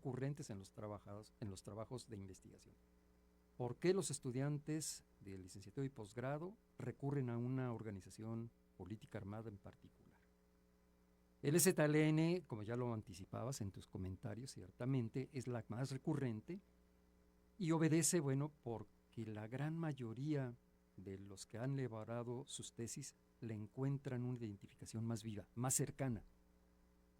recurrentes en los trabajos de investigación. ¿Por qué los estudiantes de licenciatura y posgrado recurren a una organización política armada en particular? El ZLN, como ya lo anticipabas en tus comentarios, ciertamente es la más recurrente y obedece, bueno, porque la gran mayoría de los que han elaborado sus tesis le encuentran una identificación más viva, más cercana,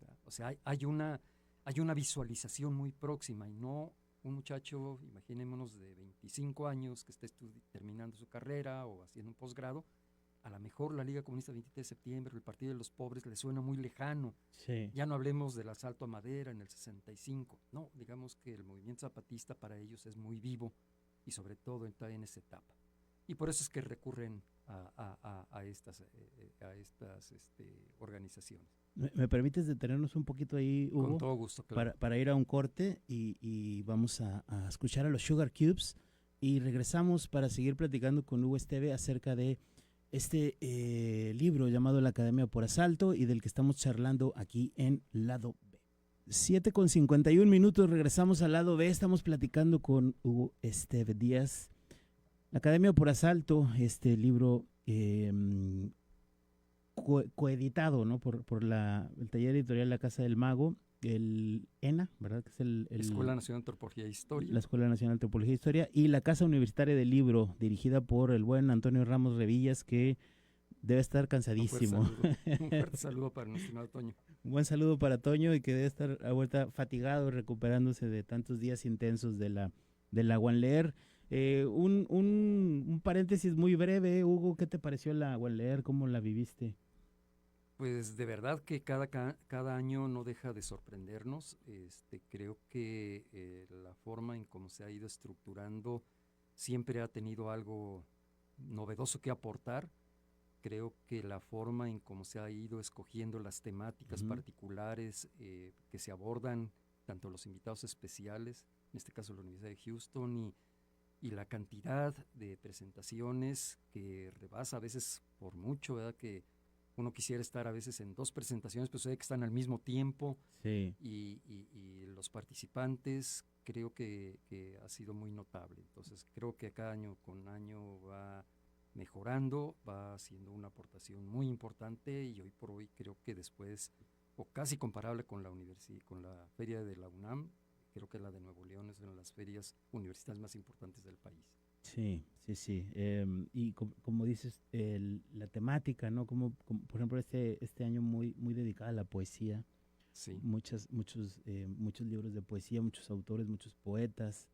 ¿verdad? O sea, hay una visualización muy próxima y no un muchacho, imaginémonos, de 25 años que esté terminando su carrera o haciendo un posgrado. A lo mejor la Liga Comunista 23 de septiembre, el Partido de los Pobres, le suena muy lejano. Sí. Ya no hablemos del asalto a Madera en el 65. No, digamos que el movimiento zapatista para ellos es muy vivo y sobre todo está en esa etapa. Y por eso es que recurren a estas organizaciones. ¿Me permites detenernos un poquito ahí, Hugo? Con todo gusto, claro. Para ir a un corte y vamos a escuchar a los Sugar Cubes y regresamos para seguir platicando con Hugo Esteve acerca de este libro llamado La Academia por Asalto y del que estamos charlando aquí en Lado B. 7:51, regresamos al Lado B, estamos platicando con Hugo Esteve Díaz. La Academia por Asalto, este libro coeditado, ¿no? por el taller editorial La Casa del Mago, el ENA, ¿verdad? Que es Escuela Nacional de Antropología e Historia. La Escuela Nacional de Antropología e Historia, y la Casa Universitaria del Libro, dirigida por el buen Antonio Ramos Revillas, que debe estar cansadísimo. Un fuerte saludo para nuestro estimado Toño. Un buen saludo para Toño, y que debe estar a vuelta fatigado, recuperándose de tantos días intensos de la Wanleer. Un paréntesis muy breve, Hugo, ¿qué te pareció la Wanleer? ¿Cómo la viviste? Pues de verdad que cada año no deja de sorprendernos. Creo que la forma en cómo se ha ido estructurando siempre ha tenido algo novedoso que aportar. Creo que la forma en cómo se ha ido escogiendo las temáticas particulares que se abordan, tanto los invitados especiales, en este caso la Universidad de Houston, y la cantidad de presentaciones que rebasa a veces por mucho, ¿verdad? Que uno quisiera estar a veces en 2 presentaciones, pero sé que están al mismo tiempo. Sí. Y los participantes creo que ha sido muy notable. Entonces creo que cada año con año va mejorando, va haciendo una aportación muy importante, y hoy por hoy creo que después, o casi comparable con con la feria de la UNAM, creo que la de Nuevo León es una de las ferias universitarias más importantes del país. Sí. Y como dices, la temática, ¿no? Como por ejemplo este año muy dedicada a la poesía. Sí. Muchos libros de poesía, muchos autores, muchos poetas.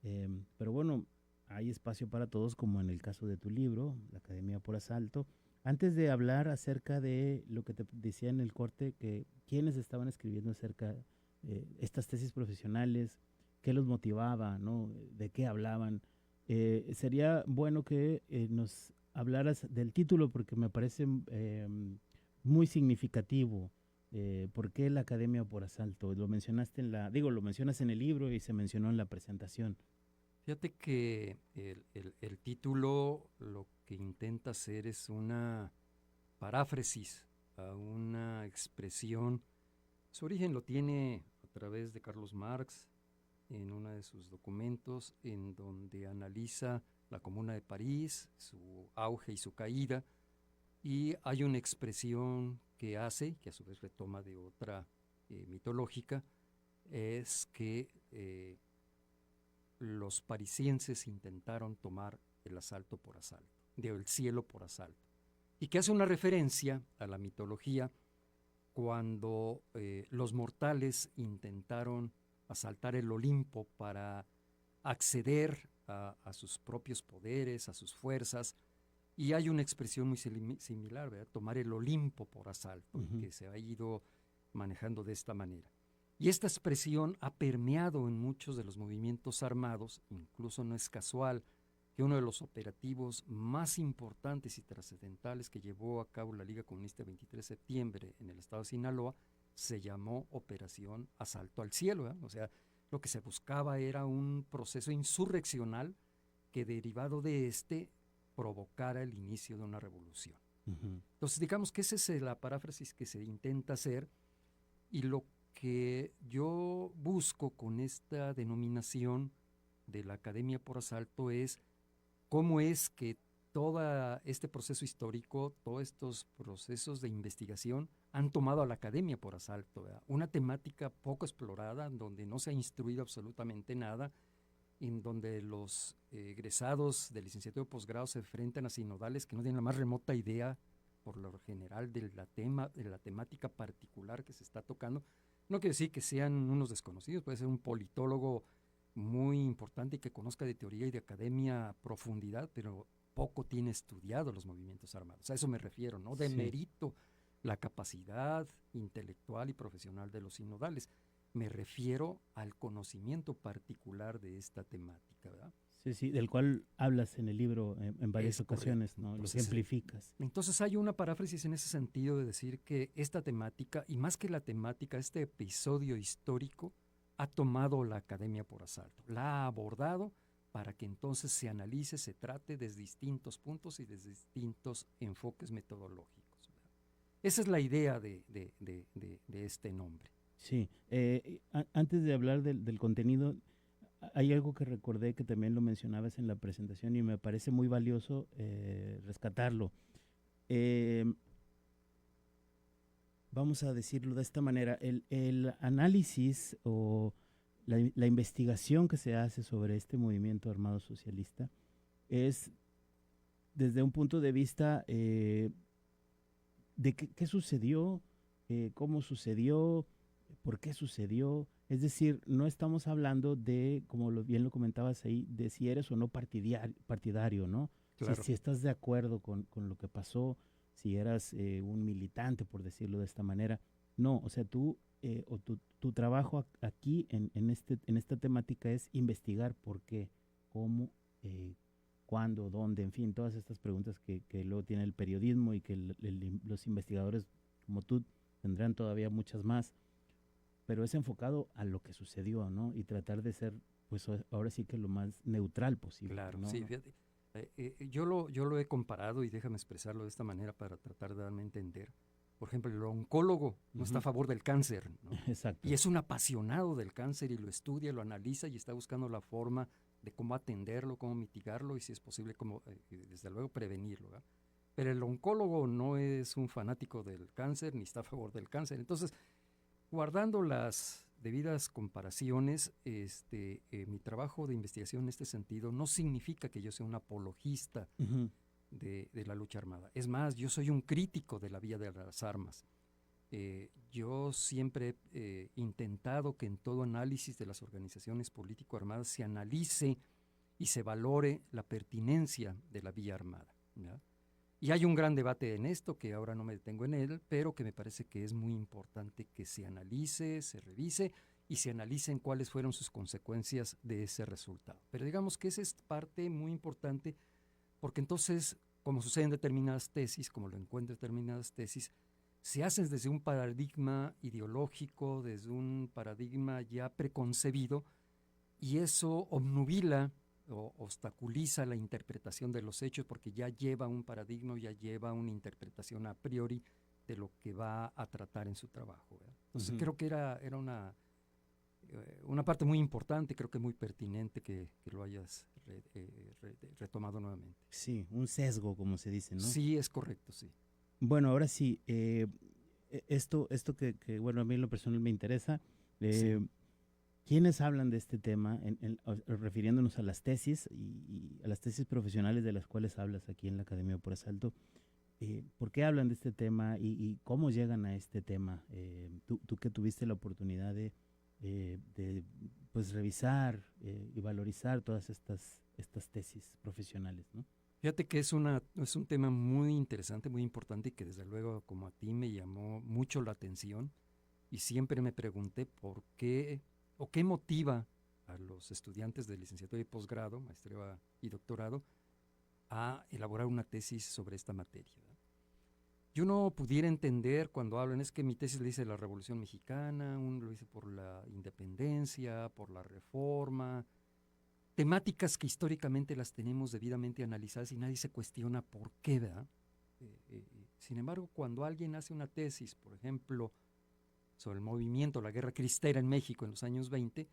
Pero bueno, hay espacio para todos, como en el caso de tu libro, La Academia por Asalto. Antes de hablar acerca de lo que te decía en el corte, que quiénes estaban escribiendo acerca de estas tesis profesionales, qué los motivaba, ¿no? De qué hablaban. Sería bueno que nos hablaras del título, porque me parece muy significativo. ¿Por qué la Academia por Asalto? Lo mencionaste lo mencionas en el libro y se mencionó en la presentación. Fíjate que el título lo que intenta hacer es una paráfrasis a una expresión. Su origen lo tiene a través de Carlos Marx en uno de sus documentos, en donde analiza la Comuna de París, su auge y su caída, y hay una expresión que hace, que a su vez retoma de otra mitológica, es que los parisienses intentaron tomar el asalto por asalto, el cielo por asalto, y que hace una referencia a la mitología cuando los mortales intentaron asaltar el Olimpo para acceder a sus propios poderes, a sus fuerzas, y hay una expresión muy similar, ¿verdad? Tomar el Olimpo por asalto, y que se ha ido manejando de esta manera. Y esta expresión ha permeado en muchos de los movimientos armados. Incluso no es casual que uno de los operativos más importantes y trascendentales que llevó a cabo la Liga Comunista 23 de septiembre en el estado de Sinaloa se llamó Operación Asalto al Cielo, ¿verdad? O sea, lo que se buscaba era un proceso insurreccional que, derivado de provocara el inicio de una revolución. Entonces, digamos que esa es la paráfrasis que se intenta hacer, y lo que yo busco con esta denominación de la Academia por Asalto es cómo es que todo este proceso histórico, todos estos procesos de investigación han tomado a la academia por asalto, ¿verdad? Una temática poco explorada, donde no se ha instruido absolutamente nada, en donde los egresados de licenciatura o posgrado se enfrentan a sinodales que no tienen la más remota idea, por lo general, de la temática particular que se está tocando. No quiere decir que sean unos desconocidos, puede ser un politólogo muy importante y que conozca de teoría y de academia a profundidad, pero poco tiene estudiado los movimientos armados. A eso me refiero, no demerito la capacidad intelectual y profesional de los sinodales. Me refiero al conocimiento particular de esta temática, ¿verdad? Sí, sí, del cual hablas en el libro en varias ocasiones, ¿no? Entonces, lo ejemplificas. Entonces hay una paráfrasis en ese sentido de decir que esta temática, y más que la temática, este episodio histórico, ha tomado la academia por asalto, la ha abordado para que entonces se analice, se trate desde distintos puntos y desde distintos enfoques metodológicos, ¿verdad? Esa es la idea de este nombre. Sí, antes de hablar del contenido, hay algo que recordé que también lo mencionabas en la presentación y me parece muy valioso rescatarlo. Vamos a decirlo de esta manera, el análisis o la investigación que se hace sobre este movimiento armado socialista es desde un punto de vista de qué sucedió, cómo sucedió, por qué sucedió. Es decir, no estamos hablando de, como bien lo comentabas ahí, de si eres o no partidario, ¿no? Claro. Si estás de acuerdo con lo que pasó, si eras un militante, por decirlo de esta manera. No, o sea, tú o tu trabajo aquí en esta temática es investigar por qué, cómo, cuándo, dónde, en fin, todas estas preguntas que luego tiene el periodismo y que los investigadores como tú tendrán todavía muchas más, pero es enfocado a lo que sucedió, ¿no? Y tratar de ser, pues ahora sí que lo más neutral posible. Claro, ¿no? sí, fíjate. Yo lo he comparado y déjame expresarlo de esta manera para tratar de darme a entender. Por ejemplo, el oncólogo no está a favor del cáncer, ¿no? Exacto. Y es un apasionado del cáncer y lo estudia, lo analiza y está buscando la forma de cómo atenderlo, cómo mitigarlo y si es posible, cómo, desde luego, prevenirlo, ¿verdad? Pero el oncólogo no es un fanático del cáncer ni está a favor del cáncer. Entonces, guardando las debidas comparaciones, mi trabajo de investigación en este sentido no significa que yo sea un apologista de la lucha armada. Es más, yo soy un crítico de la vía de las armas. Yo siempre he intentado que en todo análisis de las organizaciones político-armadas se analice y se valore la pertinencia de la vía armada, ¿verdad? Y hay un gran debate en esto, que ahora no me detengo en él, pero que me parece que es muy importante que se analice, se revise y se analicen cuáles fueron sus consecuencias de ese resultado. Pero digamos que esa es parte muy importante, porque entonces, como sucede en determinadas tesis, como lo encuentro en determinadas tesis, se hacen desde un paradigma ideológico, desde un paradigma ya preconcebido, y eso obnubila o obstaculiza la interpretación de los hechos porque ya lleva un paradigma, ya lleva una interpretación a priori de lo que va a tratar en su trabajo, ¿verdad? Entonces creo que era una parte muy importante, creo que muy pertinente que lo hayas retomado nuevamente. Sí, un sesgo, como se dice, ¿no? Sí, es correcto, sí. Bueno, ahora sí, esto que, bueno, a mí en lo personal me interesa, Sí. ¿quiénes hablan de este tema, refiriéndonos a las tesis y a las tesis profesionales de las cuales hablas aquí en la Academia por Asalto? ¿Por qué hablan de este tema y cómo llegan a este tema? Tú que tuviste la oportunidad de pues revisar y valorizar todas estas tesis profesionales, ¿no? Fíjate que es un tema muy interesante, muy importante y que desde luego como a ti me llamó mucho la atención y siempre me pregunté por qué o qué motiva a los estudiantes de licenciatura y posgrado, maestría y doctorado, a elaborar una tesis sobre esta materia, ¿verdad? Yo no pudiera entender cuando hablan, es que mi tesis le dice la Revolución Mexicana, uno lo dice por la independencia, por la reforma, temáticas que históricamente las tenemos debidamente analizadas y nadie se cuestiona por qué, ¿verdad? Sin embargo, cuando alguien hace una tesis, por ejemplo, sobre el movimiento, la guerra cristera en México en los años 20,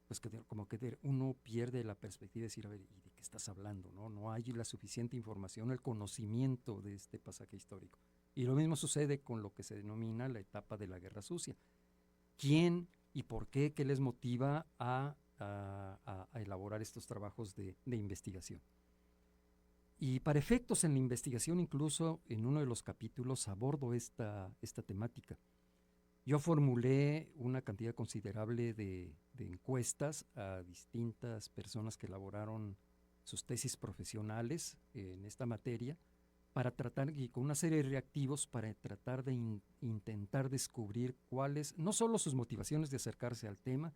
pues como que uno pierde la perspectiva de decir, a ver, ¿y de qué estás hablando? No hay la suficiente información, el conocimiento de este pasaje histórico. Y lo mismo sucede con lo que se denomina la etapa de la Guerra Sucia. ¿Quién y por qué les motiva a elaborar estos trabajos de investigación? Y para efectos en la investigación, incluso en uno de los capítulos abordo esta temática. Yo formulé una cantidad considerable de encuestas a distintas personas que elaboraron sus tesis profesionales en esta materia, para tratar, y con una serie de reactivos, para tratar de intentar descubrir cuáles, no solo sus motivaciones de acercarse al tema,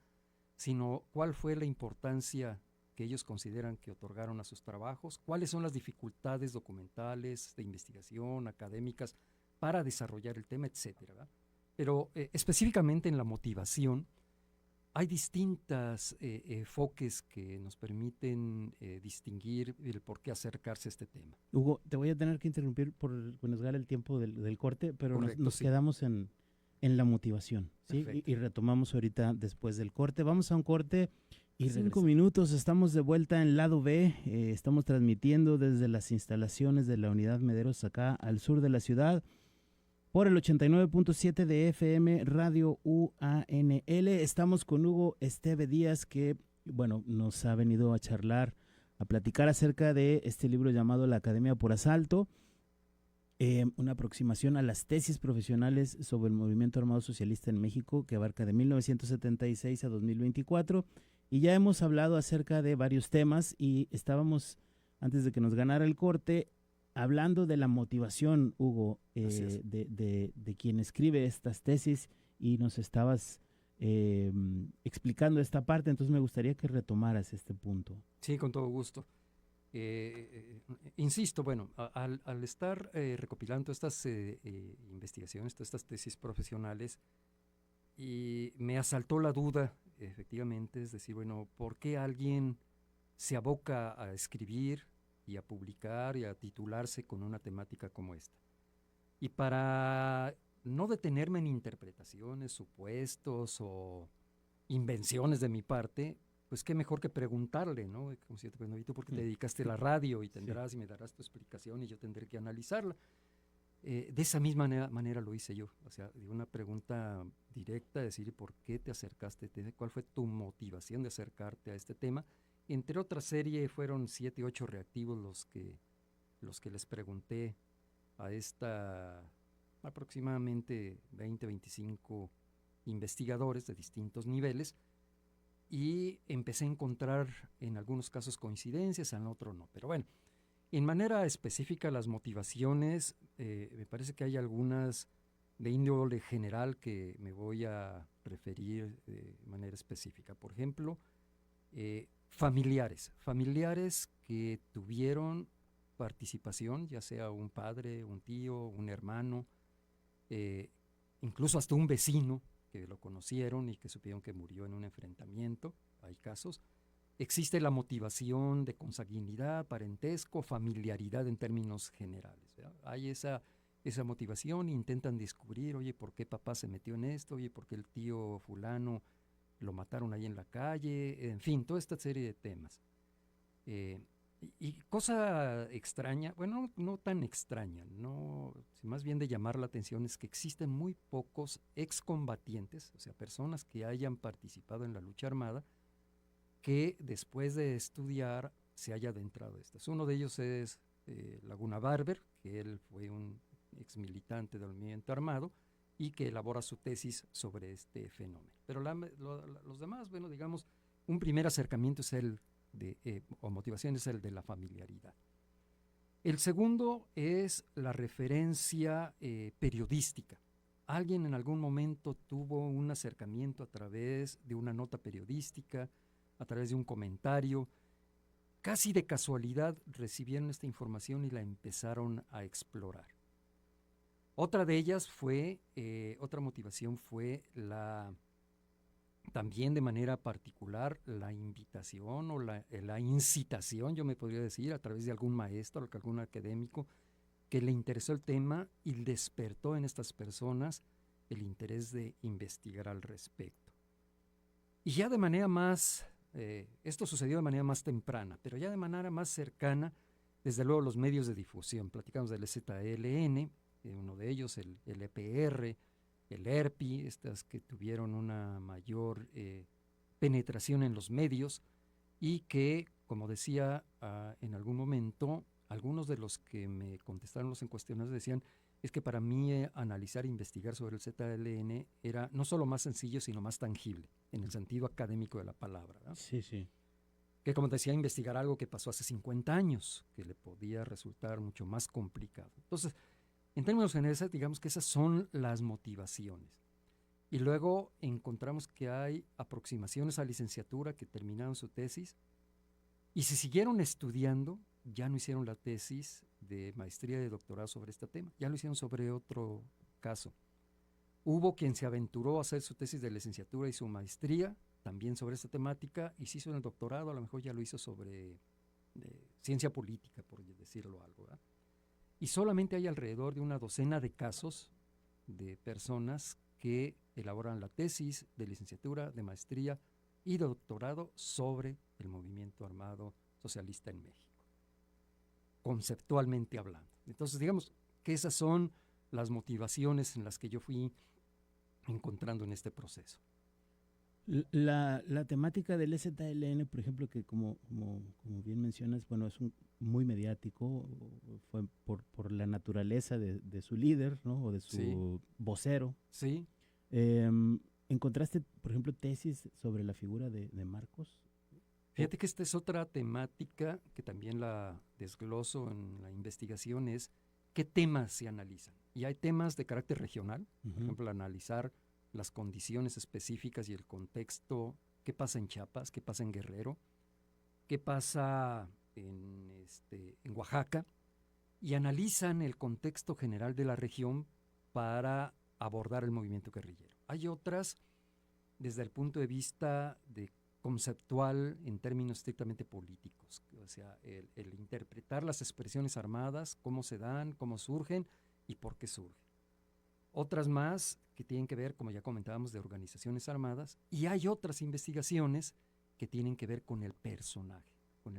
sino cuál fue la importancia que ellos consideran que otorgaron a sus trabajos, cuáles son las dificultades documentales, de investigación, académicas, para desarrollar el tema, etcétera, ¿verdad? Pero específicamente en la motivación, hay distintos enfoques que nos permiten distinguir el por qué acercarse a este tema. Hugo, te voy a tener que interrumpir por nos gana el tiempo del corte, pero Correcto, nos sí. quedamos en la motivación, ¿sí? Y retomamos ahorita después del corte. Vamos a un corte y 5 minutos, estamos de vuelta en Lado B. Estamos transmitiendo desde las instalaciones de la Unidad Mederos acá al sur de la ciudad, por el 89.7 de FM Radio UANL. Estamos con Hugo Esteve Díaz, que, bueno, nos ha venido a charlar, a platicar acerca de este libro llamado La Academia por Asalto, una aproximación a las tesis profesionales sobre el movimiento armado socialista en México, que abarca de 1976 a 2024. Y ya hemos hablado acerca de varios temas y estábamos, antes de que nos ganara el corte, hablando de la motivación, Hugo, de quien escribe estas tesis, y nos estabas explicando esta parte, entonces me gustaría que retomaras este punto. Sí, con todo gusto. Insisto, bueno, al estar recopilando estas investigaciones, estas tesis profesionales, y me asaltó la duda, efectivamente, es decir, bueno, ¿por qué alguien se aboca a escribir y a publicar y a titularse con una temática como esta? Y para no detenerme en interpretaciones, supuestos o invenciones de mi parte, pues qué mejor que preguntarle, ¿no? Como si yo te pregunto, ¿y tú por qué te dedicaste a la radio? Y tendrás, y me darás tu explicación y yo tendré que analizarla. De esa misma manera lo hice yo, o sea, de una pregunta directa, decir, ¿por qué te acercaste? ¿Cuál fue tu motivación de acercarte a este tema? Entre otra serie, fueron 7, 8 reactivos los que les pregunté a esta aproximadamente 20, 25 investigadores de distintos niveles, y empecé a encontrar en algunos casos coincidencias, en otros no. Pero bueno, en manera específica las motivaciones, me parece que hay algunas de índole general que me voy a referir de manera específica. Por ejemplo, familiares que tuvieron participación, ya sea un padre, un tío, un hermano, incluso hasta un vecino que lo conocieron y que supieron que murió en un enfrentamiento, hay casos. Existe la motivación de consanguinidad, parentesco, familiaridad en términos generales, ¿verdad? Hay esa motivación, intentan descubrir, oye, ¿por qué papá se metió en esto? Oye, ¿por qué el tío fulano lo mataron ahí en la calle? En fin, toda esta serie de temas. Y cosa extraña, bueno, no tan extraña, no, más bien de llamar la atención, es que existen muy pocos excombatientes, o sea, personas que hayan participado en la lucha armada, que después de estudiar se haya adentrado a estas. Uno de ellos es Laguna Barber, que él fue un exmilitante del movimiento armado y que elabora su tesis sobre este fenómeno. Pero los demás, bueno, digamos, un primer acercamiento es o motivación es el de la familiaridad. El segundo es la referencia periodística. Alguien en algún momento tuvo un acercamiento a través de una nota periodística, a través de un comentario, casi de casualidad recibieron esta información y la empezaron a explorar. Otra de ellas fue, otra motivación fue también de manera particular, la invitación o la incitación, yo me podría decir, a través de algún maestro, algún académico, que le interesó el tema y despertó en estas personas el interés de investigar al respecto. Y ya de manera más, esto sucedió de manera más temprana, pero ya de manera más cercana, desde luego los medios de difusión. Platicamos del ZLN, uno de ellos, el EPR, el ERPI, estas que tuvieron una mayor penetración en los medios y que, como decía en algún momento, algunos de los que me contestaron los encuestionados decían, es que para mí analizar e investigar sobre el ZLN era no solo más sencillo, sino más tangible, en el sentido académico de la palabra, ¿no? Sí, sí. Que, como decía, investigar algo que pasó hace 50 años, que le podía resultar mucho más complicado. Entonces, en términos generales, digamos que esas son las motivaciones. Y luego encontramos que hay aproximaciones a licenciatura que terminaron su tesis y si siguieron estudiando, ya no hicieron la tesis de maestría y de doctorado sobre este tema, ya lo hicieron sobre otro caso. Hubo quien se aventuró a hacer su tesis de licenciatura y su maestría también sobre esta temática y se hizo en el doctorado, a lo mejor ya lo hizo sobre ciencia política, por decirlo algo, ¿verdad? Y solamente hay alrededor de una docena de casos de personas que elaboran la tesis de licenciatura, de maestría y de doctorado sobre el movimiento armado socialista en México, conceptualmente hablando. Entonces, digamos que esas son las motivaciones en las que yo fui encontrando en este proceso. La temática del ZLN, por ejemplo, que como bien mencionas, bueno, es muy mediático, fue por la naturaleza de su líder, ¿no? O de su vocero. Sí. ¿Encontraste, por ejemplo, tesis sobre la figura de Marcos? Fíjate que esta es otra temática que también la desgloso en la investigación, es qué temas se analizan. Y hay temas de carácter regional, por ejemplo, analizar las condiciones específicas y el contexto, qué pasa en Chiapas, qué pasa en Guerrero, qué pasa en Oaxaca, y analizan el contexto general de la región para abordar el movimiento guerrillero. Hay otras desde el punto de vista conceptual en términos estrictamente políticos, o sea, el interpretar las expresiones armadas, cómo se dan, cómo surgen y por qué surgen. Otras más que tienen que ver, como ya comentábamos, de organizaciones armadas, y hay otras investigaciones que tienen que ver con el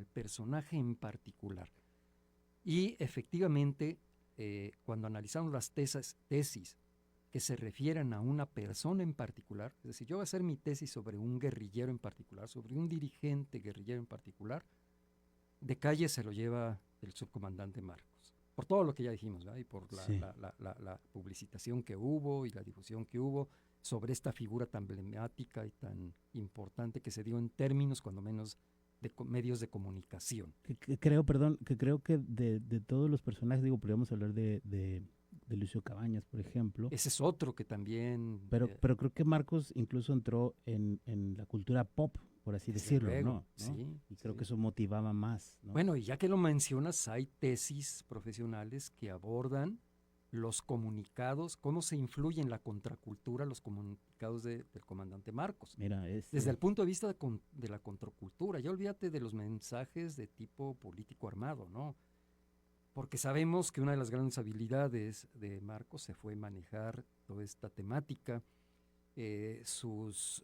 personaje en particular. Y efectivamente, cuando analizamos las tesis que se refieren a una persona en particular, es decir, yo voy a hacer mi tesis sobre un guerrillero en particular, sobre un dirigente guerrillero en particular, de calle se lo lleva el subcomandante Marcos, por todo lo que ya dijimos, ¿verdad? Y por la publicitación que hubo y la difusión que hubo sobre esta figura tan emblemática y tan importante que se dio en términos, cuando menos, de medios de comunicación. Creo que de todos los personajes, digo, podríamos hablar de Lucio Cabañas, por ejemplo. Ese es otro que también... Pero creo que Marcos incluso entró en la cultura pop, por así decirlo, luego, ¿no? Sí, y creo que eso motivaba más, ¿no? Bueno, y ya que lo mencionas, hay tesis profesionales que abordan los comunicados, cómo se influye en la contracultura los comunicados del comandante Marcos. Mira, desde el punto de vista de la contracultura, ya olvídate de los mensajes de tipo político armado, ¿no? Porque sabemos que una de las grandes habilidades de Marcos se fue manejar toda esta temática, sus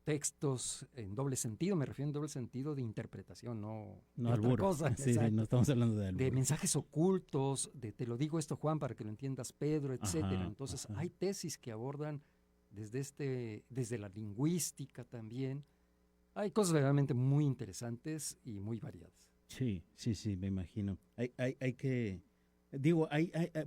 textos en doble sentido, me refiero en doble sentido de interpretación, no otra cosa. Sí, no estamos hablando de albur. De mensajes ocultos, de te lo digo esto, Juan, para que lo entiendas, Pedro, etcétera. Entonces, hay tesis que abordan desde la lingüística también. Hay cosas realmente muy interesantes y muy variadas. Sí, me imagino. Hay que, digo,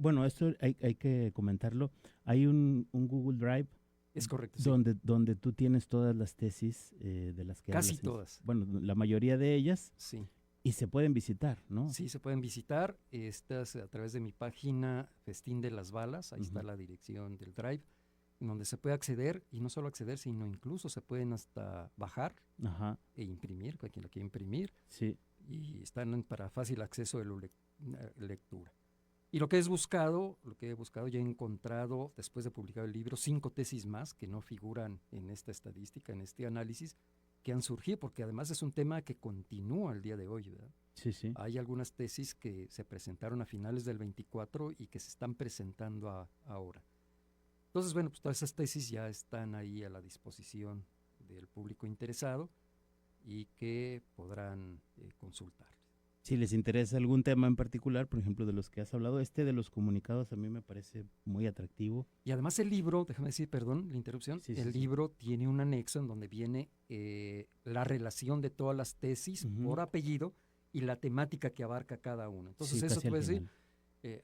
bueno, esto hay que comentarlo. Hay un Google Drive. Es correcto. Donde tú tienes todas las tesis de las que casi todas. Bueno, la mayoría de ellas. Sí. Y se pueden visitar, ¿no? Sí, se pueden visitar. Estás a través de mi página Festín de las Balas. Ahí está la dirección del Drive, en donde se puede acceder, y no solo acceder, sino incluso se pueden hasta bajar e imprimir, para quien lo quiera imprimir. Sí. Y están para fácil acceso de lectura. Y lo que he buscado, ya he encontrado, después de publicar el libro, 5 tesis más que no figuran en esta estadística, en este análisis, que han surgido, porque además es un tema que continúa al día de hoy, ¿verdad? Sí. Hay algunas tesis que se presentaron a finales del 24 y que se están presentando ahora. Entonces, bueno, pues todas esas tesis ya están ahí a la disposición del público interesado y que podrán consultar. Si les interesa algún tema en particular, por ejemplo, de los que has hablado, este de los comunicados a mí me parece muy atractivo. Y además el libro, déjame decir, perdón, la interrupción, Sí, el sí. libro tiene un anexo en donde viene la relación de todas las tesis por apellido y la temática que abarca cada una. Entonces eso casi al puede decir, final.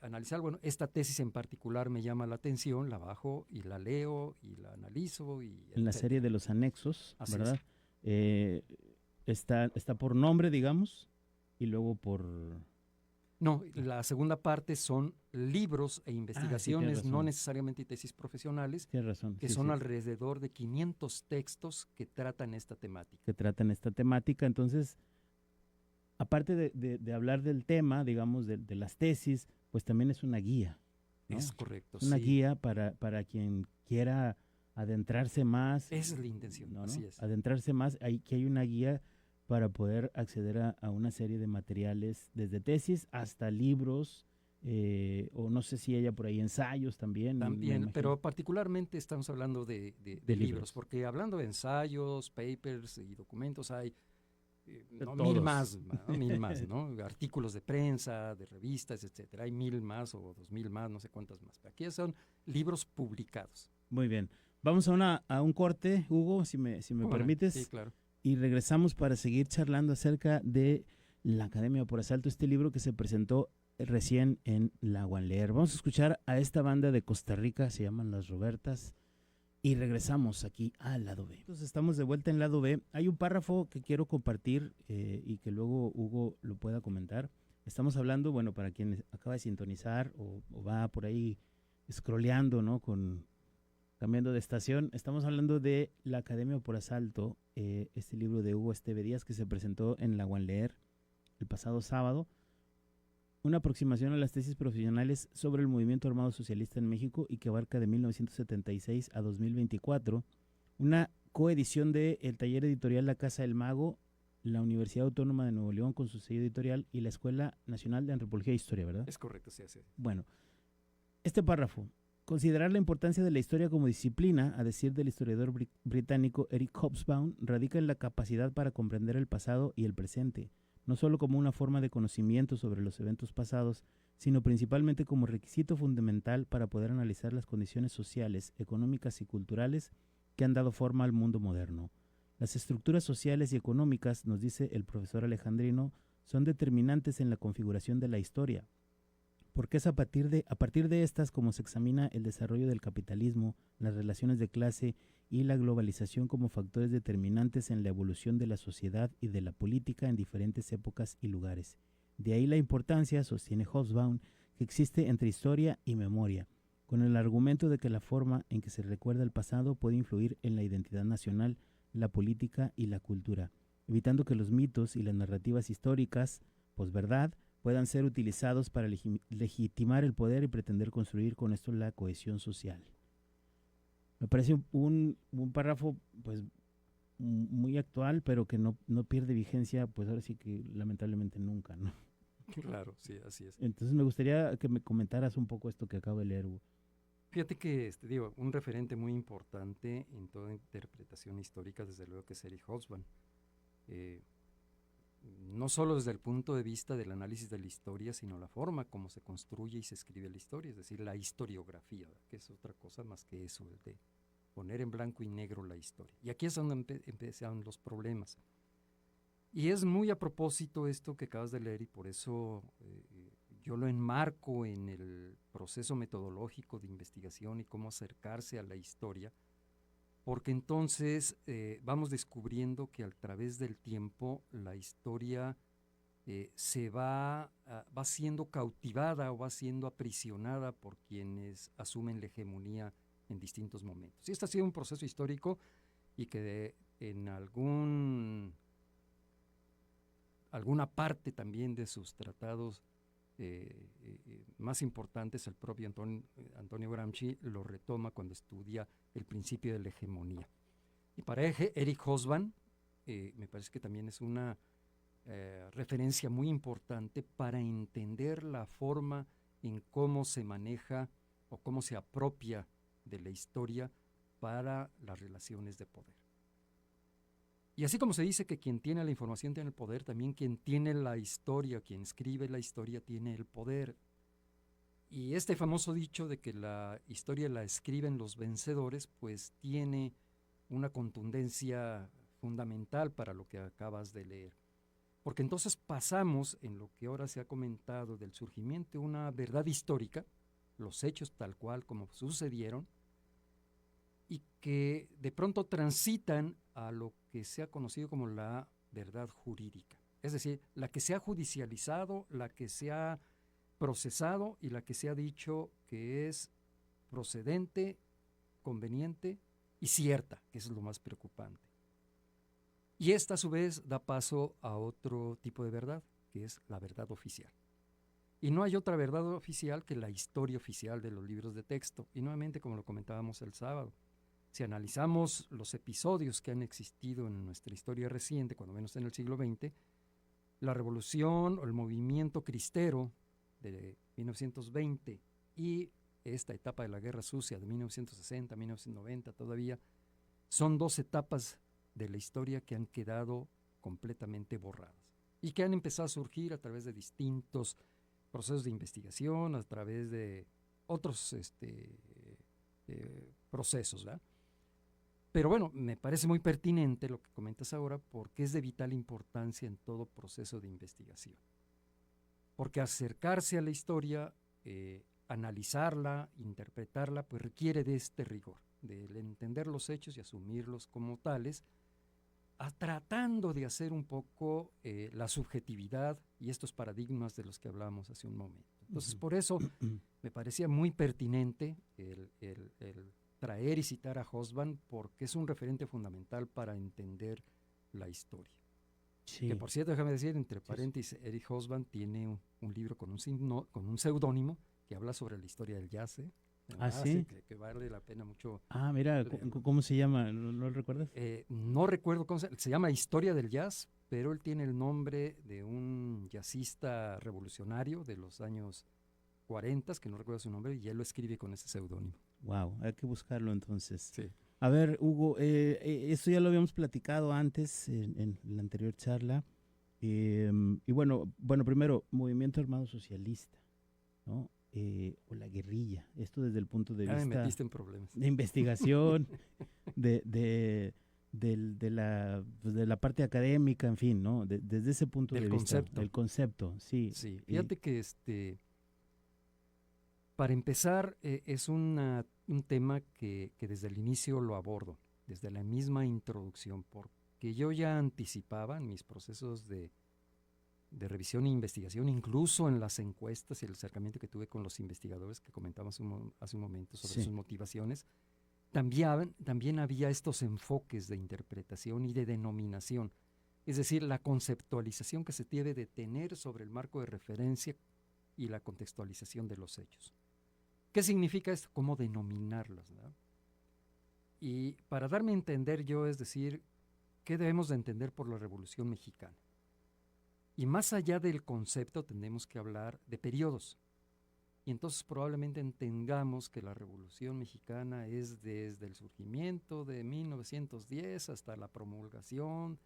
analizar, bueno, esta tesis en particular me llama la atención, la bajo y la leo y la analizo. En la serie de los anexos, Así ¿verdad? Está por nombre, digamos, y luego por... No, la segunda parte son libros e investigaciones, no necesariamente tesis profesionales, tienes razón, que son alrededor de 500 textos que tratan esta temática. Entonces, aparte de hablar del tema, digamos, de las tesis, pues también es una guía, ¿no? Es correcto, es una guía para quien quiera adentrarse más. Esa es la intención, ¿no? Así es. Adentrarse más, que hay una guía para poder acceder a una serie de materiales, desde tesis hasta libros, o no sé si haya por ahí ensayos también. También, pero particularmente estamos hablando de libros, porque hablando de ensayos, papers y documentos hay mil más, ¿no? Artículos de prensa, de revistas, etcétera. Hay 1000 más o 2000 más, no sé cuántas más. Pero aquí son libros publicados. Muy bien. Vamos a un corte, Hugo, si me permites. Sí, claro. Y regresamos para seguir charlando acerca de La Academia por Asalto, este libro que se presentó recién en la Wanleer. Vamos a escuchar a esta banda de Costa Rica, se llaman Las Robertas, y regresamos aquí al lado B. Entonces estamos de vuelta en lado B. Hay un párrafo que quiero compartir y que luego Hugo lo pueda comentar. Estamos hablando, bueno, para quien acaba de sintonizar o va por ahí scrolleando, ¿no? Cambiando de estación, estamos hablando de La Academia por Asalto, este libro de Hugo Esteve Díaz que se presentó en la Wanleer el pasado sábado. Una aproximación a las tesis profesionales sobre el movimiento armado socialista en México y que abarca de 1976 a 2024. Una coedición de el taller editorial La Casa del Mago, la Universidad Autónoma de Nuevo León con su sello editorial y la Escuela Nacional de Antropología e Historia, ¿verdad? Es correcto, sí. Bueno, este párrafo. Considerar la importancia de la historia como disciplina, a decir del historiador británico Eric Hobsbawm, radica en la capacidad para comprender el pasado y el presente, no solo como una forma de conocimiento sobre los eventos pasados, sino principalmente como requisito fundamental para poder analizar las condiciones sociales, económicas y culturales que han dado forma al mundo moderno. Las estructuras sociales y económicas, nos dice el profesor Alejandrino, son determinantes en la configuración de la historia, porque es a partir de estas como se examina el desarrollo del capitalismo, las relaciones de clase y la globalización como factores determinantes en la evolución de la sociedad y de la política en diferentes épocas y lugares. De ahí la importancia, sostiene Hobsbawm, que existe entre historia y memoria, con el argumento de que la forma en que se recuerda el pasado puede influir en la identidad nacional, la política y la cultura, evitando que los mitos y las narrativas históricas, posverdad, puedan ser utilizados para legitimar el poder y pretender construir con esto la cohesión social. Me parece un párrafo pues muy actual, pero que no pierde vigencia, pues ahora sí que lamentablemente nunca, ¿no? Claro, sí, así es. Entonces me gustaría que me comentaras un poco esto que acabo de leer, Hugo. Fíjate que, un referente muy importante en toda interpretación histórica, desde luego que es Eric Hobsbawm. No solo desde el punto de vista del análisis de la historia, sino la forma como se construye y se escribe la historia, es decir, la historiografía, que es otra cosa más que eso, el de poner en blanco y negro la historia. Y aquí es donde empezaron los problemas. Y es muy a propósito esto que acabas de leer y por eso yo lo enmarco en el proceso metodológico de investigación y cómo acercarse a la historia, porque entonces vamos descubriendo que a través del tiempo la historia se va siendo cautivada o va siendo aprisionada por quienes asumen la hegemonía en distintos momentos. Y este ha sido un proceso histórico y que en alguna parte también de sus tratados más importantes, el propio Antonio Gramsci lo retoma cuando estudia el principio de la hegemonía. Y para Eric Hobsbawm me parece que también es una referencia muy importante para entender la forma en cómo se maneja o cómo se apropia de la historia para las relaciones de poder. Y así como se dice que quien tiene la información tiene el poder, también quien tiene la historia, quien escribe la historia tiene el poder. Y este famoso dicho de que la historia la escriben los vencedores, pues tiene una contundencia fundamental para lo que acabas de leer. Porque entonces pasamos en lo que ahora se ha comentado del surgimiento de una verdad histórica, los hechos tal cual como sucedieron, y que de pronto transitan a lo que se ha conocido como la verdad jurídica. Es decir, la que se ha judicializado, la que se ha procesado y la que se ha dicho que es procedente, conveniente y cierta, que eso es lo más preocupante. Y esta a su vez da paso a otro tipo de verdad, que es la verdad oficial. Y no hay otra verdad oficial que la historia oficial de los libros de texto. Y nuevamente, como lo comentábamos el sábado, si analizamos los episodios que han existido en nuestra historia reciente, cuando menos en el siglo XX, la revolución o el movimiento cristero de 1920 y esta etapa de la Guerra Sucia de 1960, 1990 todavía, son dos etapas de la historia que han quedado completamente borradas y que han empezado a surgir a través de distintos procesos de investigación, a través de otros procesos, ¿verdad? Pero bueno, me parece muy pertinente lo que comentas ahora porque es de vital importancia en todo proceso de investigación. Porque acercarse a la historia, analizarla, interpretarla, pues requiere de este rigor, de entender los hechos y asumirlos como tales, tratando de hacer un poco la subjetividad y estos paradigmas de los que hablábamos hace un momento. Entonces, por eso me parecía muy pertinente el traer y citar a Hobsbawm porque es un referente fundamental para entender la historia. Sí. Que por cierto, déjame decir, entre paréntesis, Eric Hobsbawm tiene un libro con un seudónimo que habla sobre la historia del jazz. ¿Sí? Que vale la pena mucho. Mira, ¿cómo se llama? ¿No lo recuerdas? No recuerdo cómo se llama Historia del Jazz, pero él tiene el nombre de un jazzista revolucionario de los años 40, que no recuerdo su nombre, y él lo escribe con ese seudónimo. Wow, hay que buscarlo entonces. Sí. A ver, Hugo, esto ya lo habíamos platicado antes en la anterior charla. Y bueno, primero, movimiento armado socialista, ¿no? O la guerrilla, esto desde el punto de vista me metiste en problemas. de investigación, de la parte académica, en fin, ¿no? Desde ese punto de vista. El concepto, sí. Sí, fíjate que para empezar, es un tema que desde el inicio lo abordo, desde la misma introducción, porque yo ya anticipaba en mis procesos de revisión e investigación, incluso en las encuestas y el acercamiento que tuve con los investigadores que comentamos hace un momento sobre sus motivaciones, también había estos enfoques de interpretación y de denominación, es decir, la conceptualización que se debe de tener sobre el marco de referencia y la contextualización de los hechos. ¿Qué significa esto? ¿Cómo denominarlos, ¿no? Y para darme a entender yo, es decir, ¿qué debemos de entender por la Revolución Mexicana? Y más allá del concepto, tenemos que hablar de periodos. Y entonces probablemente entendamos que la Revolución Mexicana es desde el surgimiento de 1910 hasta la promulgación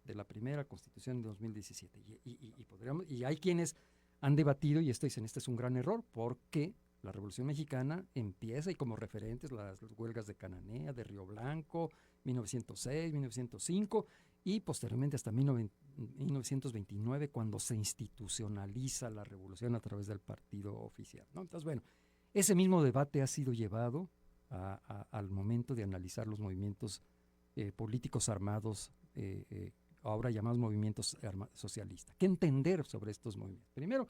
de la primera Constitución de 2017. Y hay quienes han debatido, y dicen, este es un gran error, porque la Revolución Mexicana empieza, y como referentes, las huelgas de Cananea, de Río Blanco, 1906, 1905, y posteriormente hasta 1929, cuando se institucionaliza la revolución a través del partido oficial, ¿no? Entonces, bueno, ese mismo debate ha sido llevado al momento de analizar los movimientos políticos armados, ahora llamados movimientos socialistas. ¿Qué entender sobre estos movimientos? Primero,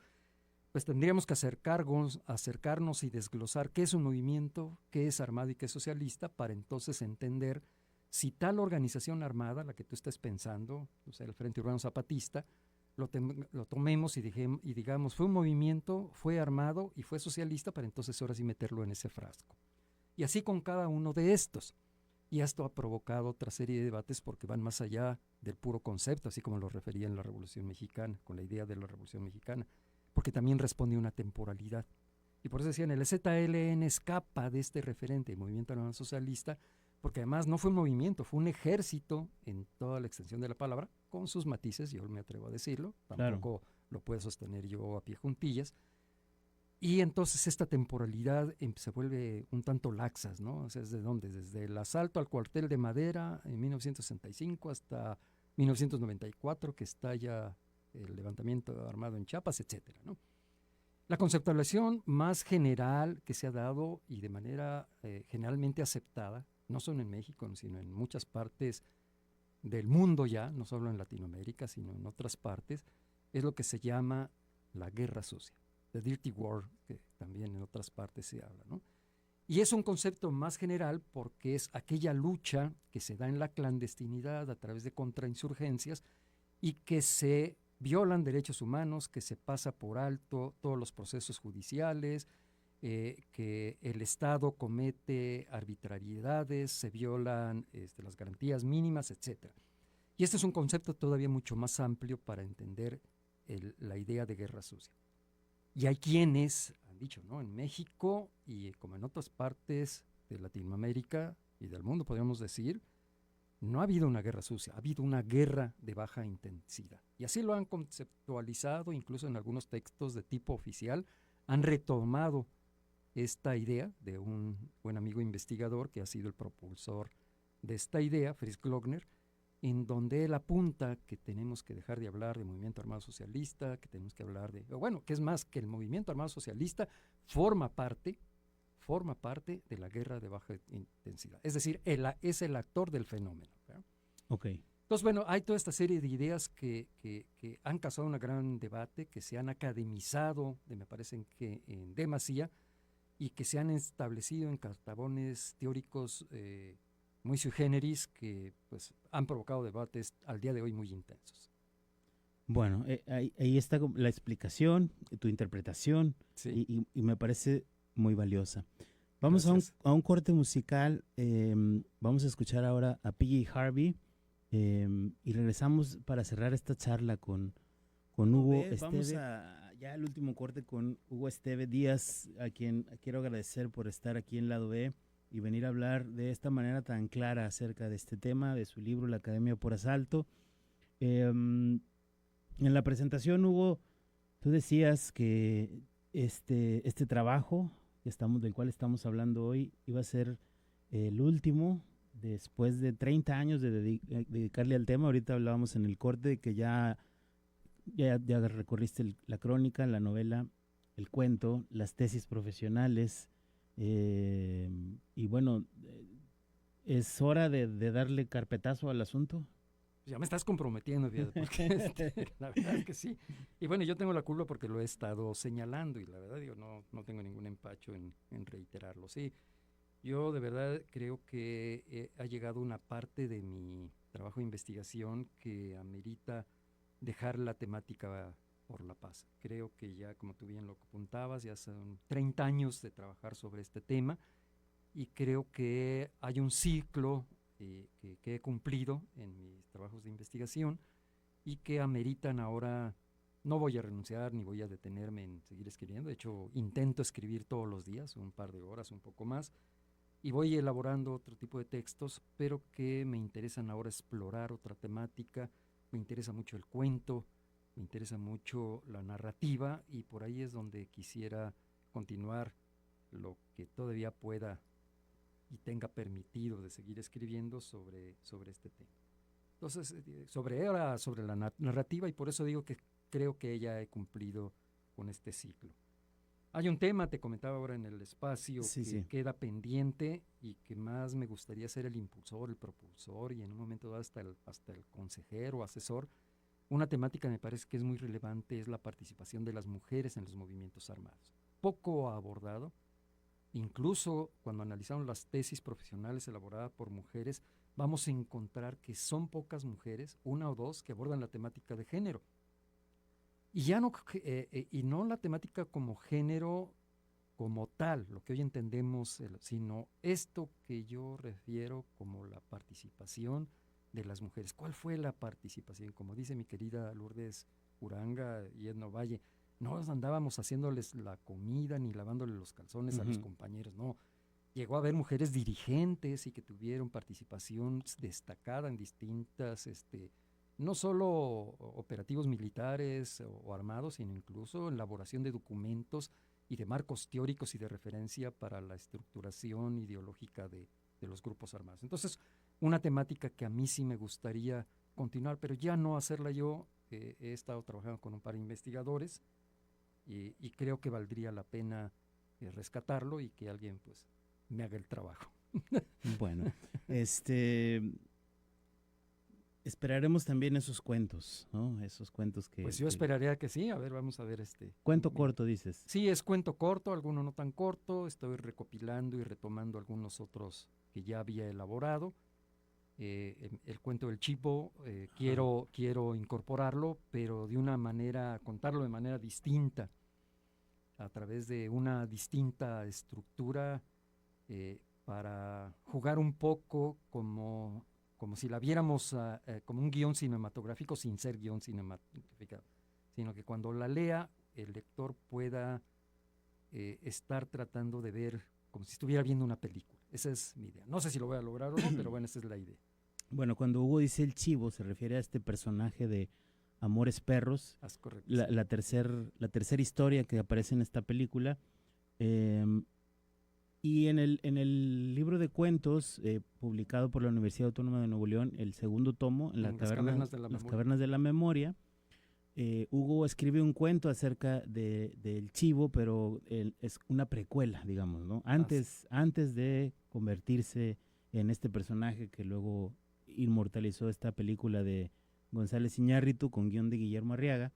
pues tendríamos que acercarnos y desglosar qué es un movimiento, qué es armado y qué es socialista, para entonces entender si tal organización armada, la que tú estés pensando, o sea, el Frente Urbano Zapatista, lo tomemos y digamos, fue un movimiento, fue armado y fue socialista, para entonces ahora sí meterlo en ese frasco. Y así con cada uno de estos. Y esto ha provocado otra serie de debates porque van más allá del puro concepto, así como lo refería en la Revolución Mexicana, con la idea de la Revolución Mexicana, porque también responde a una temporalidad. Y por eso decían, el ZLN escapa de este referente del movimiento armado socialista, porque además no fue un movimiento, fue un ejército en toda la extensión de la palabra, con sus matices, yo me atrevo a decirlo, tampoco lo puedo sostener yo a pie juntillas. Y entonces esta temporalidad se vuelve un tanto laxas, ¿no? O sea, ¿desde dónde? Desde el asalto al cuartel de Madera en 1965 hasta 1994, que estalla el levantamiento armado en Chiapas, etcétera, ¿no? La conceptualización más general que se ha dado y de manera generalmente aceptada, no solo en México, sino en muchas partes del mundo ya, no solo en Latinoamérica, sino en otras partes, es lo que se llama la guerra sucia, the dirty war, que también en otras partes se habla, ¿no? Y es un concepto más general porque es aquella lucha que se da en la clandestinidad a través de contrainsurgencias y que se violan derechos humanos, que se pasa por alto todos los procesos judiciales, que el Estado comete arbitrariedades, se violan las garantías mínimas, etc. Y este es un concepto todavía mucho más amplio para entender la idea de guerra sucia. Y hay quienes han dicho, ¿no? En México y como en otras partes de Latinoamérica y del mundo, podríamos decir, no ha habido una guerra sucia, ha habido una guerra de baja intensidad. Y así lo han conceptualizado, incluso en algunos textos de tipo oficial, han retomado esta idea de un buen amigo investigador que ha sido el propulsor de esta idea, Fritz Glockner, en donde él apunta que tenemos que dejar de hablar de movimiento armado socialista, que tenemos que hablar de, bueno, que es más, que el movimiento armado socialista forma parte de la guerra de baja intensidad. Es decir, es el actor del fenómeno. ¿Verdad? Ok. Entonces, bueno, hay toda esta serie de ideas que han causado un gran debate, que se han academizado, me parece que en demasía, y que se han establecido en cartabones teóricos muy sui generis que pues, han provocado debates al día de hoy muy intensos. Bueno, ahí está la explicación, tu interpretación, Sí. y me parece muy valiosa. Vamos a un corte musical, vamos a escuchar ahora a PJ Harvey y regresamos para cerrar esta charla con Hugo Esteve. Vamos ya al último corte con Hugo Esteve Díaz, a quien quiero agradecer por estar aquí en Lado B y venir a hablar de esta manera tan clara acerca de este tema, de su libro La Academia por Asalto. En la presentación, Hugo, tú decías que este trabajo del cual estamos hablando hoy iba a ser el último después de 30 años de dedicarle al tema. Ahorita hablábamos en el corte de que ya recorriste la crónica, la novela, el cuento, las tesis profesionales, y bueno, ¿es hora de darle carpetazo al asunto? Ya me estás comprometiendo, fíjate, porque la verdad es que sí. Y bueno, yo tengo la culpa porque lo he estado señalando y la verdad digo, no tengo ningún empacho en reiterarlo. Sí, yo de verdad creo que ha llegado una parte de mi trabajo de investigación que amerita dejar la temática por la paz. Creo que ya, como tú bien lo apuntabas, ya son 30 años de trabajar sobre este tema y creo que hay un ciclo que he cumplido en mis trabajos de investigación y que ameritan ahora, no voy a renunciar ni voy a detenerme en seguir escribiendo, de hecho intento escribir todos los días, un par de horas, un poco más, y voy elaborando otro tipo de textos, pero que me interesan ahora explorar otra temática, me interesa mucho el cuento, me interesa mucho la narrativa y por ahí es donde quisiera continuar lo que todavía pueda y tenga permitido de seguir escribiendo sobre este tema. Entonces, sobre la narrativa y por eso digo que creo que ya he cumplido con este ciclo. Hay un tema, te comentaba ahora en el espacio, que queda pendiente y que más me gustaría ser el impulsor, el propulsor y en un momento dado hasta el consejero, asesor. Una temática me parece que es muy relevante, es la participación de las mujeres en los movimientos armados. Poco abordado, incluso cuando analizamos las tesis profesionales elaboradas por mujeres, vamos a encontrar que son pocas mujeres, una o dos, que abordan la temática de género. Y ya no la temática como género como tal, lo que hoy entendemos, sino esto que yo refiero como la participación de las mujeres. ¿Cuál fue la participación? Como dice mi querida Lourdes Uranga y Edna Valle, No andábamos haciéndoles la comida ni lavándoles los calzones a los Ujú. compañeros, no. Llegó a haber mujeres dirigentes y que tuvieron participación destacada en distintas, no solo operativos militares o armados, sino incluso en elaboración de documentos y de marcos teóricos y de referencia para la estructuración ideológica de los grupos armados. Entonces, una temática que a mí sí me gustaría continuar, pero ya no hacerla yo. He estado trabajando con un par de investigadores y creo que valdría la pena rescatarlo y que alguien pues me haga el trabajo. Bueno, este, esperaremos también esos cuentos, ¿no? Esos cuentos Pues yo que- esperaría que sí. A ver, vamos a ver Cuento corto, dices. Sí, es cuento corto, alguno no tan corto. Estoy recopilando y retomando algunos otros que ya había elaborado. El cuento del Chivo, Ajá. quiero incorporarlo, pero de una manera, contarlo de manera distinta, a través de una distinta estructura, para jugar un poco como si la viéramos como un guión cinematográfico sin ser guión cinematográfico, sino que cuando la lea el lector pueda estar tratando de ver como si estuviera viendo una película. Esa es mi idea. No sé si lo voy a lograr o no, pero bueno, esa es la idea. Bueno, cuando Hugo dice el chivo, se refiere a este personaje de Amores Perros, Es correcto. Sí. la tercera historia que aparece en esta película. em, y en el libro de cuentos publicado por la Universidad Autónoma de Nuevo León, el segundo tomo, en En las cavernas de la Las memoria. Cavernas de la Memoria, Hugo escribe un cuento acerca del chivo, pero es una precuela, digamos, ¿no? Sí. Antes de convertirse en este personaje que luego inmortalizó esta película de González Iñárritu con guión de Guillermo Arriaga,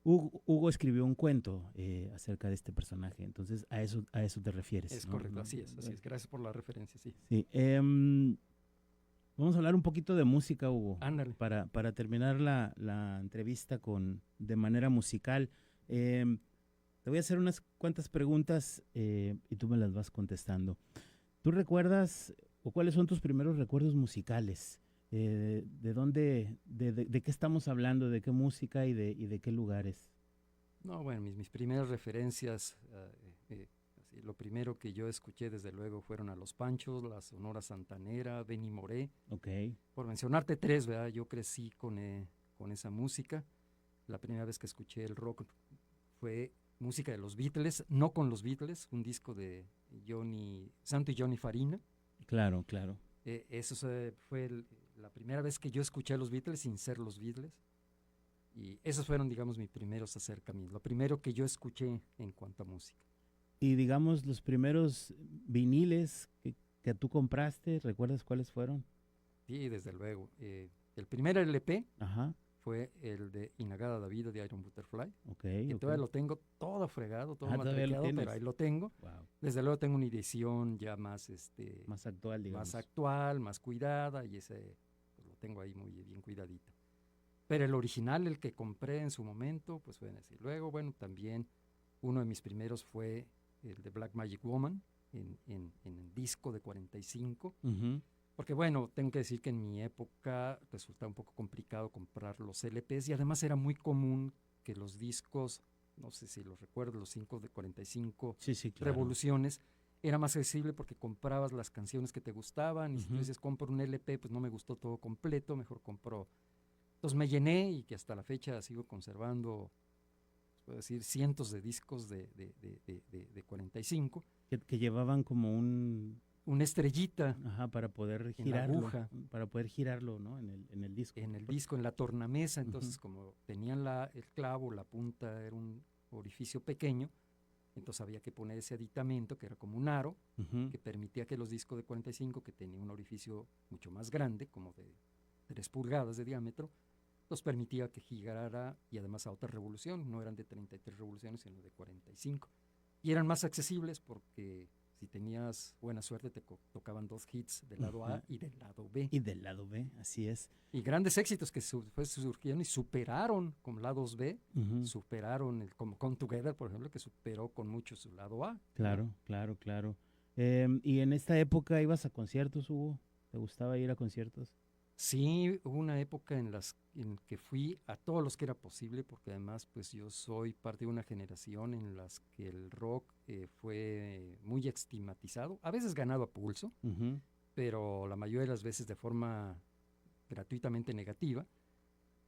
Hugo escribió un cuento acerca de este personaje. Entonces, a eso te refieres, Es ¿no? correcto, así es, así es. Gracias por la referencia, sí. Sí. Vamos a hablar un poquito de música, Hugo, Ándale. para terminar la entrevista de manera musical. Te voy a hacer unas cuantas preguntas y tú me las vas contestando. ¿Tú recuerdas o cuáles son tus primeros recuerdos musicales? ¿De dónde, de qué estamos hablando, de qué música y de qué lugares? No, bueno, mis primeras referencias, así, lo primero que yo escuché desde luego fueron a Los Panchos, la Sonora Santanera, Benny Moré, Ok, por mencionarte tres, ¿verdad? Yo crecí con esa música. La primera vez que escuché el rock fue música de los Beatles, no con los Beatles, un disco de Santo y Johnny Farina. claro, claro. Eso fue la primera vez que yo escuché a los Beatles sin ser los Beatles. Y esos fueron, digamos, mis primeros acercamientos, lo primero que yo escuché en cuanto a música. Y digamos, los primeros viniles que tú compraste, ¿recuerdas cuáles fueron? Sí, desde luego. El primer LP Ajá, fue el de Inagada Vida de Iron Butterfly, ok, que ok. todavía lo tengo todo fregado, todo Todavía lo matraqueado, pero tienes. ahí lo tengo. Wow, Desde luego tengo una edición ya más, más actual, digamos. más actual, más cuidada, y ese pues, lo tengo ahí muy bien cuidadito. Pero el original, el que compré en su momento, pues fue en ese. Luego, bueno, también uno de mis primeros fue el de Black Magic Woman en el disco de 45. Ujú. Porque bueno, tengo que decir que en mi época resultaba un poco complicado comprar los LPs y además era muy común que los discos, no sé si los recuerdo, los 5 de 45 Sí, sí, claro. revoluciones, era más accesible porque comprabas las canciones que te gustaban y si tú Ujú. dices compro un LP, pues no me gustó todo completo, mejor compro. Entonces me llené y que hasta la fecha sigo conservando, puedo decir, cientos de discos de 45. Que llevaban como Una estrellita ajá, en la aguja, para poder girarlo, ¿no? En el disco. en el disco, en la tornamesa. Ujú. Entonces, como tenían el clavo, la punta era un orificio pequeño, entonces había que poner ese aditamento que era como un aro, Ujú. que permitía que los discos de 45, que tenía un orificio mucho más grande, como de 3 pulgadas de diámetro, los permitía que girara y además a otra revolución, no eran de 33 revoluciones, sino de 45. Y eran más accesibles porque si tenías buena suerte te tocaban 2 hits del lado Ujú. A y del lado B. Y del lado B, así es. Y grandes éxitos que después surgieron y superaron con lados B, Ujú. superaron como Come Together, por ejemplo, que superó con mucho su lado A. ¿No? Claro, claro, claro. ¿Y en esta época ibas a conciertos, Hugo? ¿Te gustaba ir a conciertos? Sí, hubo una época en que fui a todos los que era posible, porque además pues yo soy parte de una generación en las que el rock fue muy estigmatizado, a veces ganado a pulso, Ujú. pero la mayoría de las veces de forma gratuitamente negativa,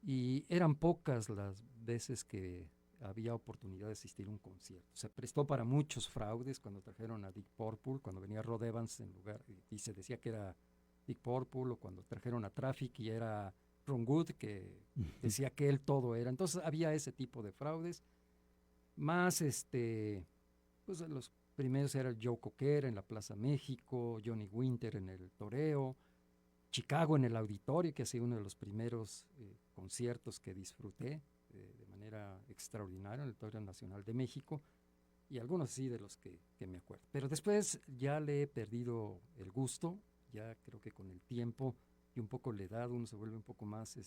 y eran pocas las veces que había oportunidad de asistir a un concierto. Se prestó para muchos fraudes cuando trajeron a Deep Purple, cuando venía Rod Evans en lugar, y se decía que era Deep Purple, o cuando trajeron a Traffic y era Ron Wood, que Ujú. decía que él todo era. Entonces había ese tipo de fraudes, más pues los primeros eran Joe Cocker en la Plaza México, Johnny Winter en el Toreo, Chicago en el Auditorio, que ha sido uno de los primeros conciertos que disfruté de manera extraordinaria en el Auditorio Nacional de México, y algunos sí de los que me acuerdo. Pero después ya le he perdido el gusto, ya creo que con el tiempo y un poco la edad uno se vuelve un poco más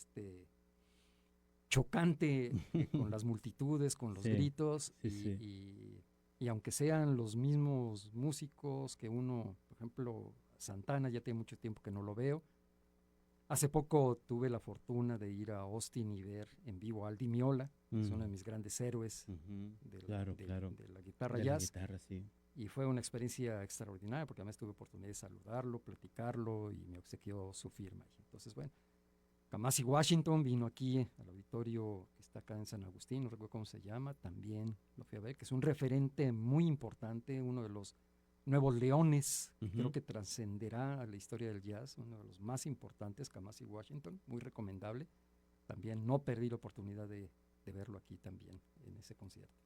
chocante con las multitudes, con los Sí, gritos, sí, sí. y aunque sean los mismos músicos que uno, por ejemplo, Santana, ya tiene mucho tiempo que no lo veo. Hace poco tuve la fortuna de ir a Austin y ver en vivo a Al Di Meola, que es uno de Mm, mis grandes héroes ujú. Claro, claro. de la guitarra De la jazz, guitarra, sí. y fue una experiencia extraordinaria porque además tuve oportunidad de saludarlo, platicarlo, y me obsequió su firma. Y entonces, bueno, Kamasi Washington vino aquí al auditorio que está acá en San Agustín, no recuerdo cómo se llama, también lo fui a ver, que es un referente muy importante, uno de los nuevos leones que creo Ujú. que trascenderá a la historia del jazz, uno de los más importantes, Kamasi Washington, muy recomendable. También no perdí la oportunidad de verlo aquí también en ese concierto.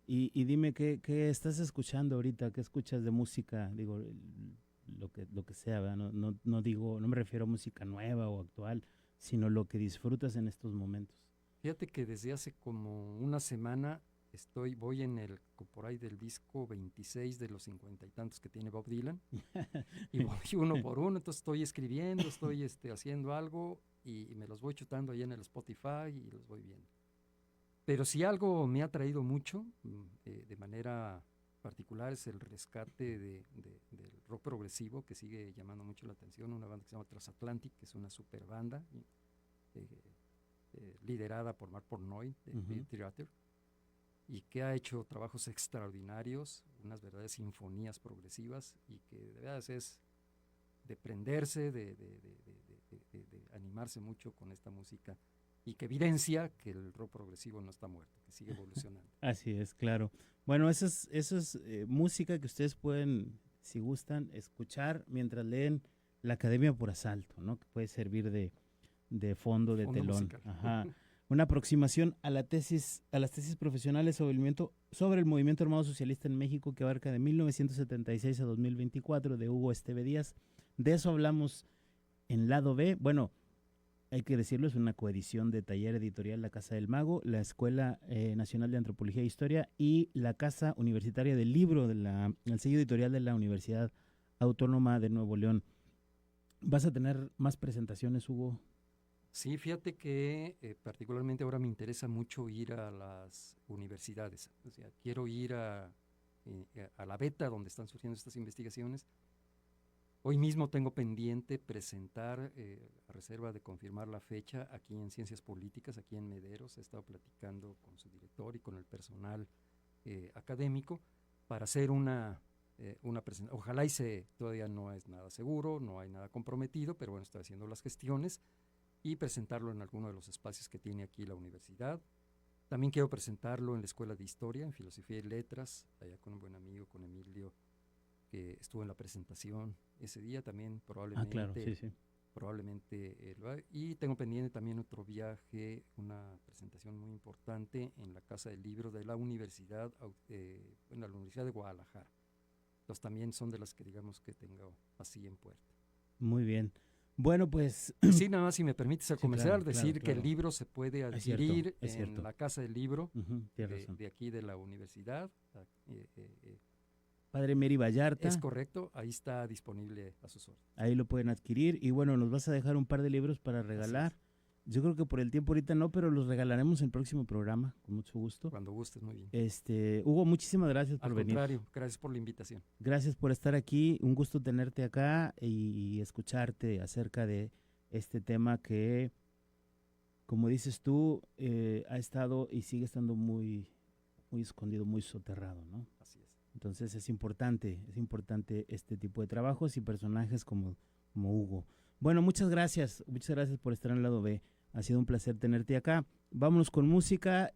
Y dime, ¿qué estás escuchando ahorita? ¿Qué escuchas de música? Digo, lo que sea, ¿verdad? No digo, no me refiero a música nueva o actual, sino lo que disfrutas en estos momentos. Fíjate que desde hace como una semana voy por ahí del disco 26 de los 50 y tantos que tiene Bob Dylan, y voy uno por uno, entonces estoy escribiendo, estoy haciendo algo, y me los voy chutando ahí en el Spotify y los voy viendo. Pero si algo me ha traído mucho, de manera particular, es el rescate del rock progresivo, que sigue llamando mucho la atención, una banda que se llama Transatlantic, que es una super banda, eh, liderada por Mark Portnoy de Beat Ujú. Theater, y que ha hecho trabajos extraordinarios, unas verdaderas sinfonías progresivas, y que de verdad es de prenderse, de animarse mucho con esta música, y que evidencia que el rock progresivo no está muerto, que sigue evolucionando. Así es, claro. Bueno, eso es música que ustedes pueden, si gustan, escuchar mientras leen La Academia por Asalto, ¿no? Que puede servir de fondo, de Fondo telón. musical. Ajá. Una aproximación a la tesis, a las tesis profesionales sobre el movimiento armado socialista en México que abarca de 1976 a 2024 de Hugo Esteve Díaz. De eso hablamos en lado B. Bueno, hay que decirlo, es una coedición de Taller Editorial La Casa del Mago, la Escuela Nacional de Antropología e Historia y la Casa Universitaria del Libro, el sello editorial de la Universidad Autónoma de Nuevo León. ¿Vas a tener más presentaciones, Hugo? Sí, fíjate que particularmente ahora me interesa mucho ir a las universidades. O sea, quiero ir a la beta donde están surgiendo estas investigaciones. Hoy mismo tengo pendiente presentar, a reserva de confirmar la fecha, aquí en Ciencias Políticas, aquí en Mederos. He estado platicando con su director y con el personal académico para hacer una presentación. Ojalá todavía no es nada seguro, no hay nada comprometido, pero bueno, estoy haciendo las gestiones, y presentarlo en alguno de los espacios que tiene aquí la universidad. También quiero presentarlo en la Escuela de Historia, en Filosofía y Letras, allá con un buen amigo, con Emilio, que estuvo en la presentación ese día. También Ah, claro, sí, sí. probablemente y tengo pendiente también otro viaje, una presentación muy importante en la Casa del Libro de la Universidad, en la Universidad de Guadalajara. Entonces también son de las que digamos que tengo así en puerta. Muy bien. Bueno, pues Y sí, nada más si me permites el sí, claro, comercial, claro, decir que el claro. libro se puede Es cierto, adquirir es en cierto. la Casa del Libro Ujú, tienes razón. de aquí de la universidad. Padre Mary Es Vallarta, correcto, ahí está disponible a sus órdenes. ahí lo pueden adquirir. Y bueno, nos vas a dejar un par de libros para Así es. regalar. Yo creo que por el tiempo ahorita no, pero los regalaremos en el próximo programa, con mucho gusto. Cuando gustes, muy bien. Hugo, muchísimas gracias Al por venir. contrario, gracias por la invitación. Gracias por estar aquí. Un gusto tenerte acá y escucharte acerca de este tema que, como dices tú, ha estado y sigue estando muy, muy escondido, muy soterrado, ¿no? Así es. Entonces es importante este tipo de trabajos y personajes como Hugo. Bueno, muchas gracias por estar en el lado B. Ha sido un placer tenerte acá. Vámonos con música.